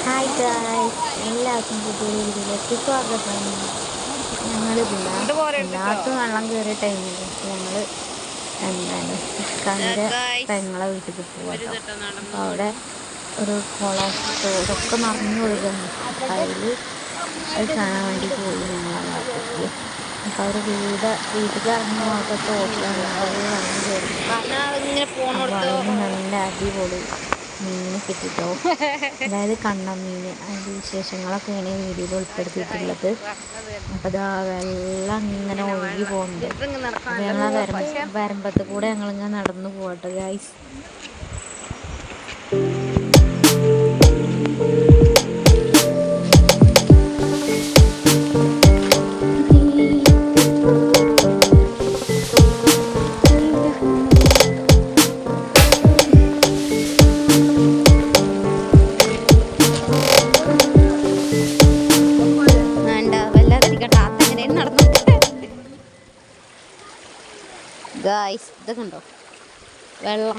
Hi guys, എല്ലാവർക്കും പുതിയ വീഡിയോയിലേക്ക് സ്വാഗതം. ഞങ്ങളില്ല എല്ലാത്തും വെള്ളം കയറിയ ടൈമിൽ ഞങ്ങൾ എന്താണ് ഇക്കാൻ്റെ പെങ്ങളെ വീട്ടിൽ പോകാം. അപ്പോൾ അവിടെ ഒരു കുളം തോടൊക്കെ നിറഞ്ഞു ഒഴുകുന്നു. അപ്പോൾ അത് കാണാൻ വേണ്ടി പോയി ഞങ്ങൾ അങ്ങോട്ടേക്ക്. അപ്പോൾ അവർ വീട്ടിൽ ഇറങ്ങി നോക്കുക തോട്ടിലാണ് അവർ വെള്ളം കയറി. അപ്പോൾ അതിന് നല്ല അടിപൊളി മീനെ കിട്ടിട്ടോ. അതായത് കണ്ണമീൻ. അതിൻ്റെ വിശേഷങ്ങളൊക്കെയാണ് ഈ വീഡിയോയിൽ ഉൾപ്പെടുത്തിയിട്ടുള്ളത്. അപ്പോൾ ഇതാ വെള്ളം ഇങ്ങനെ ഒഴുകി പോകുന്നുണ്ട്. അപ്പോൾ ഞങ്ങൾ വരമ്പത്ത് കൂടെ ഞങ്ങളിങ്ങനെ നടന്നു പോകട്ടെ ഗൈസ്. ഗായ്സ് ഇതൊക്കെ ഉണ്ടോ വെള്ളം.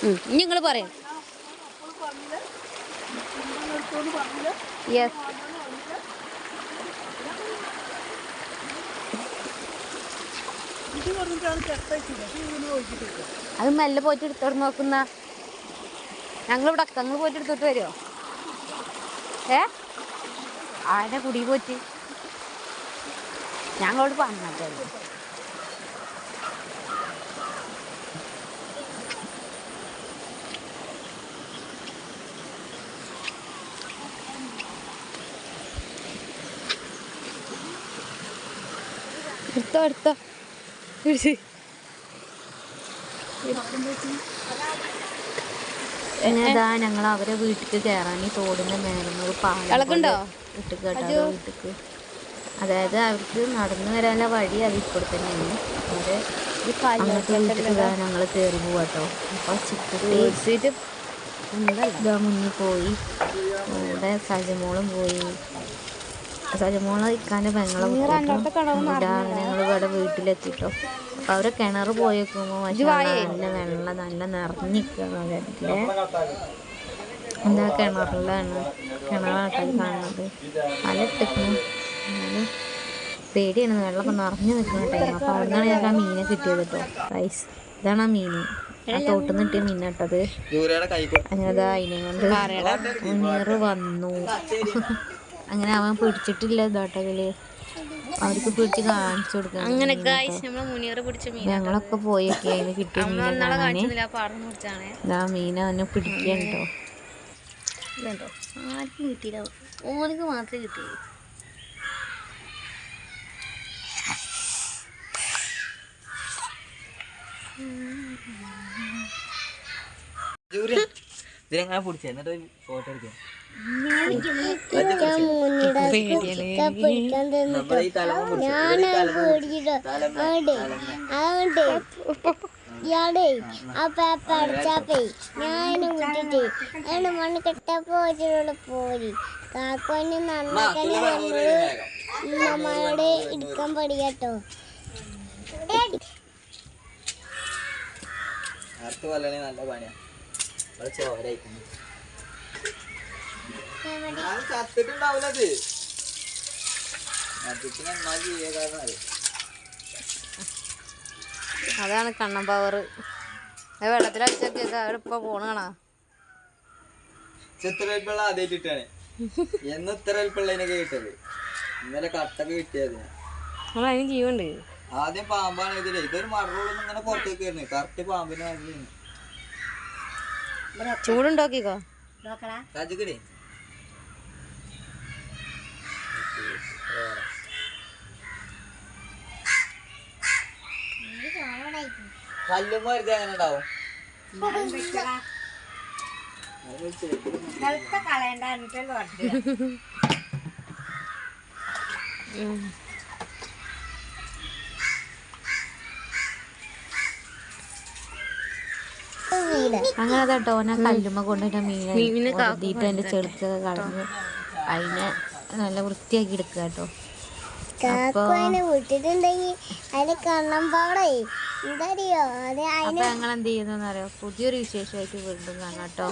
ഇനി നിങ്ങൾ പറയാം. യെസ്, അത് മെല്ലെ പോയിട്ട് എടുത്തോട് നോക്കുന്ന. ഞങ്ങളിവിടെ ഞങ്ങൾ പോയിട്ട് എടുത്തോട്ട് വരുമോ? ആരുടെ കുടി പോയിട്ട് ഞങ്ങളോട് പറഞ്ഞാൽ എടുത്തോ ഇതാ ഞങ്ങൾ അവരെ വീട്ടിക്ക് കയറാൻ ഈ തോടിൻ്റെ മേലുന്നത് പാലോ ഇട്ട് കേട്ടോ വീട്ടിക്ക്. അതായത് അവർക്ക് നടന്നു വരാനുള്ള വഴി അത് ഇപ്പോൾ തന്നെയാണ്. അവര് അങ്ങനത്തെ വീട്ടിക്ക് ഞങ്ങൾ കയറി പോവാട്ടോ. അപ്പോൾ ചിക്കുട്ടി ഇതാ മുന്നിൽ പോയി. ഇവിടെ സജമോളും പോയി. സജമോളെ ഇക്കാൻ്റെ പെങ്ങളെ ഞങ്ങൾ ഇവിടെ വീട്ടിലെത്തിട്ടോ. അപ്പോൾ അവരെ കിണർ പോയി വെക്കുമ്പോൾ നല്ല വെള്ളം നല്ല നിറഞ്ഞിരിക്കുകയാണ് കിണറ്റിലെ. എന്താ കിണറാട്ടോ കാണുന്നത്. പല ഇട്ടിരിക്കുന്നു. എന്നാലും പേടിയാണ്, വെള്ളമൊക്കെ നിറഞ്ഞു നിൽക്കുന്ന ടൈം. അപ്പോൾ അവിടെ നിന്നാണ് ഞങ്ങൾക്ക് ആ മീനെ കിട്ടിയത് കേട്ടോ റൈസ്. ഇതാണ് ആ മീൻ, ആ തോട്ടിൽ നിന്ന് കിട്ടിയ മീനാട്ടത്. അങ്ങനെ അതിനെ കൊണ്ട് മുന്നേറ് വന്നു. അങ്ങനെ അവൻ പിടിച്ചിട്ടില്ല ഇതാട്ടതില്. അവർക്ക് പിടിച്ച് കാണിച്ചു കൊടുക്കണം. അങ്ങനെ ഞങ്ങളൊക്കെ പോയൊക്കെ അതിന് കിട്ടിയ മീനെ കാണാന്. ഇതാ മീനെ അവനെ പിടിക്കണ്ടോ. ആർക്കും കിട്ടിയില്ല, ഓനക്ക് മാത്രമേ കിട്ടിയുള്ളൂ. ഇതിനെങ്ങനെ പിടിച്ച എന്നിട്ട് ഫോട്ടോ എടുക്കാം. ഇയാളെ ആ പേപ്പർ അടിച്ചാപ്പേ ഞാൻ വിട്ടിട്ട് അതിന് മണ്ണ് കെട്ടപ്പോഴുള്ള പോരി കാക്കോന് നന്നാക്കന്നെ നമ്മള് ഉമ്മമാരോട് എടുക്കാൻ പഠിക്കട്ടോ. നല്ല പണിയാ. ചത്തിട്ടുണ്ടാവില്ലത്. അതാണ് കണ്ണൻ പവർ. വെള്ളത്തിൽ അടിച്ചൊക്കെ അവരിപ്പോ പോണ കാണാ. ചിത്രവെൽപ്പുള്ള ആദ്യമായിട്ട് കിട്ടാണ്. എന്ന് ഇത്ര വെൽപ്പുള്ളതിനൊക്കെ കിട്ടത്. ഇന്നലെ കട്ടൊക്കെ കിട്ടിയത്. അതിന് ജീവുണ്ട്. ആദ്യം പാമ്പാണ് ഇതില്. ഇതൊരു മറോളൊന്നും ഇങ്ങനെ പുറത്തേക്ക് വരുന്നത്. കറക്റ്റ് പാമ്പിന് വാങ്ങി ചൂടുണ്ടോക്കിക്കോ രാജക്കടേ. കല്ലും മരുന്ന് എങ്ങനെ ഉണ്ടാവും? അങ്ങനെ കേട്ടോ ഓനെ കല്ലുമ്മ കൊണ്ടിട്ട് മീനെ അതിൻ്റെ ചെളുക്കൊക്കെ കളഞ്ഞ് അതിനെ നല്ല വൃത്തിയാക്കി എടുക്കുക കേട്ടോ. കാക്കുവിനെ വിട്ടിട്ടുണ്ടെങ്കിൽ അതിന് കണ്ണം പാടേ എന്തറിയോ അത് അപ്പൊ ഞങ്ങൾ എന്ത് ചെയ്യുന്നറിയോ, പുതിയൊരു വിശേഷമായിട്ട് വീണ്ടും കാണാം കേട്ടോ.